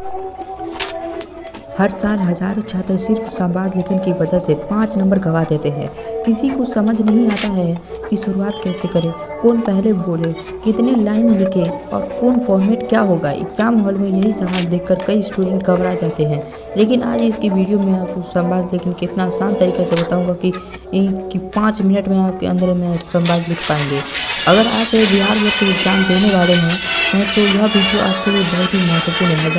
हर साल हजारों छात्र सिर्फ संवाद लेखन की वजह से 5 नंबर गंवा देते हैं। किसी को समझ नहीं आता है कि शुरुआत कैसे करें, कौन पहले बोले, कितने लाइन लिखे और कौन फॉर्मेट क्या होगा। एग्जाम हॉल में यही सवाल देखकर कई स्टूडेंट घबरा जाते हैं। लेकिन आज इसकी वीडियो में आपको संवाद लेखन कितना आसान तरीके से बताऊंगा कि 5 मिनट में आपके अंदर में संवाद लिख पाएंगे। अगर आप बिहार बोर्ड के एग्जाम देने वाले हैं तो यह वीडियो आपके लिए बहुत ही महत्वपूर्ण है।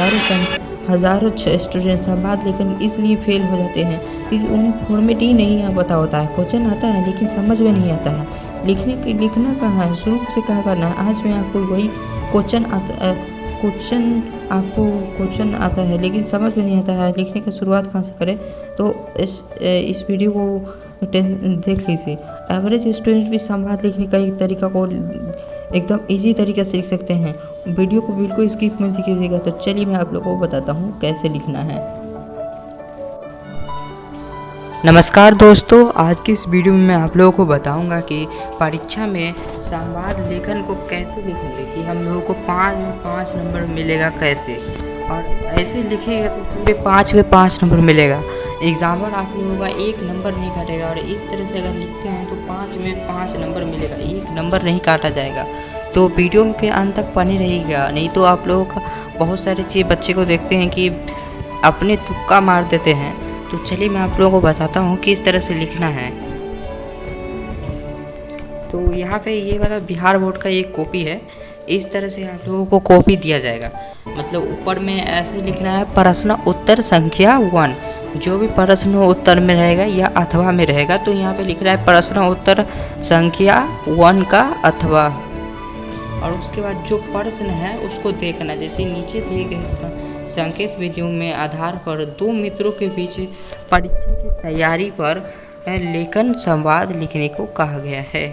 हज़ारों स्टूडेंट संवाद लेखन इसलिए फेल हो जाते हैं क्योंकि उन्हें फॉर्मेट ही नहीं पता होता है। क्वेश्चन आता है लेकिन समझ में नहीं आता है। लिखना कहाँ है, शुरू से क्या करना है। आज मैं आपको वही क्वेश्चन आता है लेकिन समझ में नहीं आता है, लिखने की शुरुआत कहाँ से करें। तो इस वीडियो को देख लीजिए। एवरेज स्टूडेंट भी संवाद लिखने का एक तरीका को एकदम इजी तरीके से लिख सकते हैं। वीडियो को बिल्कुल स्किप मत कीजिएगा। तो चलिए मैं आप लोगों को बताता हूँ कैसे लिखना है। नमस्कार दोस्तों, आज की इस वीडियो में मैं आप लोगों को बताऊंगा कि परीक्षा में संवाद लेखन को कैसे लिखेंगे कि हम लोगों को 5 में 5 नंबर मिलेगा कैसे, और ऐसे लिखेगा तो पूरे 5 में 5 नंबर मिलेगा। एग्जामर आप लोगों का 1 नंबर नहीं काटेगा, और इस तरह से अगर लिखते हैं तो 5 में 5 नंबर मिलेगा, 1 नंबर नहीं काटा जाएगा। तो वीडियो के अंत तक बने रहिएगा, नहीं तो आप लोगों का बहुत सारे चीज़ बच्चे को देखते हैं कि अपने तुक्का मार देते हैं। तो चलिए मैं आप लोगों को बताता हूँ किस तरह से लिखना है। तो यहाँ पे ये वाला बिहार बोर्ड का एक कॉपी है। इस तरह से आप लोगों को कॉपी दिया जाएगा। मतलब ऊपर में ऐसे लिखना है प्रश्न उत्तर संख्या 1। जो भी प्रश्न उत्तर में रहेगा या अथवा में रहेगा, तो यहाँ पे लिख रहा है प्रश्न उत्तर संख्या 1 का अथवा। और उसके बाद जो प्रश्न है उसको देखना, जैसे नीचे दिए गए संकेत विधियों में आधार पर 2 मित्रों के बीच परीक्षा की तैयारी पर लेखन संवाद लिखने को कहा गया है।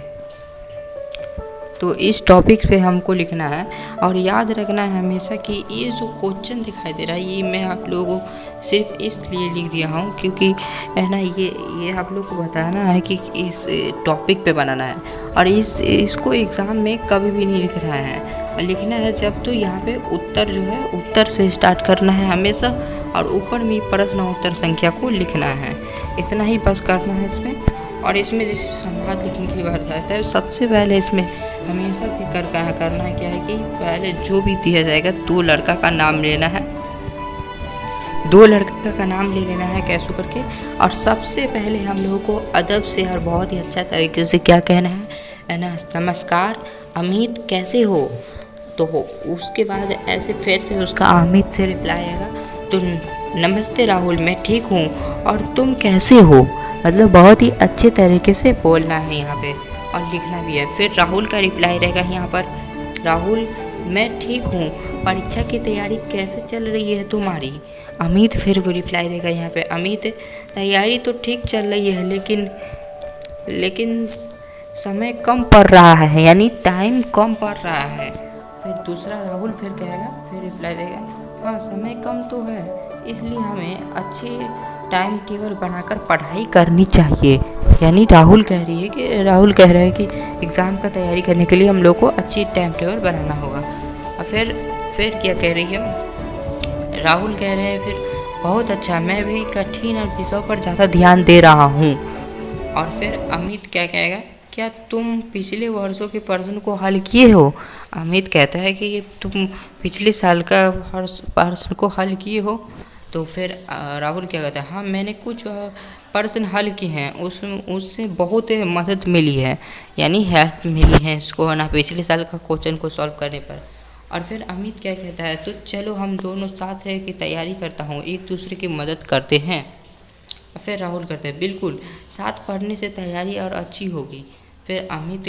तो इस टॉपिक पे हमको लिखना है, और याद रखना है हमेशा कि ये जो क्वेश्चन दिखाई दे रहा है ये मैं आप लोगों को सिर्फ इसलिए लिख दिया हूँ क्योंकि है ना, ये आप लोग को बताना है कि इस टॉपिक पे बनाना है। और इसको एग्ज़ाम में कभी भी नहीं लिख रहा है, लिखना है जब तो यहाँ पे उत्तर जो है उत्तर से स्टार्ट करना है हमेशा, और ऊपर में प्रश्न उत्तर संख्या को लिखना है। इतना ही बस करना है इसमें। और इसमें जैसे संवाद लिखने की बात आता है, सबसे पहले इसमें हमेशा करना है क्या है कि पहले जो भी दिया जाएगा 2 लड़का का नाम लेना है, 2 लड़का का नाम ले लेना है कैसे करके। और सबसे पहले हम लोगों को अदब से और बहुत ही अच्छा तरीके से क्या कहना है ना, नमस्कार अमित कैसे हो। तो उसके बाद ऐसे फिर से उसका अमित से रिप्लाई आएगा, तो नमस्ते राहुल मैं ठीक हूँ और तुम कैसे हो। मतलब बहुत ही अच्छे तरीके से बोलना है यहाँ पे, और लिखना भी है। फिर राहुल का रिप्लाई रहेगा यहाँ पर, राहुल मैं ठीक हूँ, परीक्षा की तैयारी कैसे चल रही है तुम्हारी। अमित फिर वो रिप्लाई देगा यहाँ पे, अमित तैयारी तो ठीक चल रही है लेकिन समय कम पड़ रहा है, यानी टाइम कम पड़ रहा है। फिर दूसरा राहुल फिर कहेगा, फिर रिप्लाई देगा, हाँ समय कम तो है, इसलिए हमें अच्छे टाइम टेबल बनाकर पढ़ाई करनी चाहिए। यानी राहुल कह रहे हैं कि एग्ज़ाम का तैयारी करने के लिए हम लोग को अच्छी टाइम टेबल बनाना होगा। और फिर क्या कह रही है, राहुल कह रहे हैं फिर बहुत अच्छा, मैं भी कठिन विषयों पर ज़्यादा ध्यान दे रहा हूँ। और फिर अमित क्या कहेगा, क्या तुम पिछले वर्षों के प्रश्न को हल किए हो। अमित कहता है कि तुम पिछले साल का प्रश्न को हल किए हो। तो फिर राहुल क्या कहता है, हाँ मैंने कुछ प्रश्न हल किए हैं, उससे बहुत मदद मिली है, यानी हेल्प मिली है इसको ना पिछले साल का क्वेश्चन को सॉल्व करने पर। और फिर अमित क्या कहता है, तो चलो हम दोनों साथ है कि तैयारी करता हूँ, एक दूसरे की मदद करते हैं। फिर राहुल कहते हैं बिल्कुल, साथ पढ़ने से तैयारी और अच्छी होगी। फिर अमित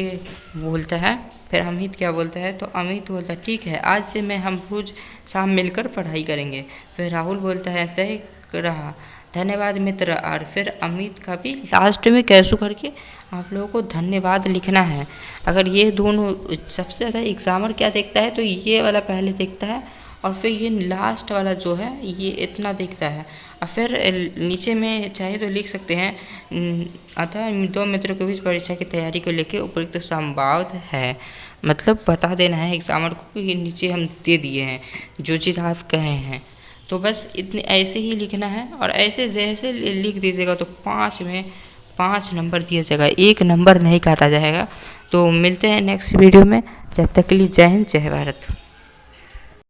क्या बोलता है, तो अमित बोलता है ठीक है, आज से हम रोज़ शाम मिलकर पढ़ाई करेंगे। फिर राहुल बोलता है तय रहा, धन्यवाद मित्र। और फिर अमित का भी लास्ट में कैसे करके आप लोगों को धन्यवाद लिखना है। अगर ये दोनों सबसे ज़्यादा एग्जामर क्या देखता है, तो ये वाला पहले देखता है, और फिर ये लास्ट वाला जो है ये इतना देखता है। और फिर नीचे में चाहे तो लिख सकते हैं, अतः 2 मित्रों के बीच परीक्षा की तैयारी को लेकर उपयुक्त संवाद है। मतलब बता देना है एग्जामर को कि नीचे हम दे दिए हैं जो चीज़ आप कहे हैं। तो बस इतने ऐसे ही लिखना है, और ऐसे जैसे लिख दीजिएगा तो 5 में 5 नंबर दिया जाएगा, 1 नंबर नहीं काटा जाएगा। तो मिलते हैं नेक्स्ट वीडियो में, जब तक के लिए जय हिंद जय भारत।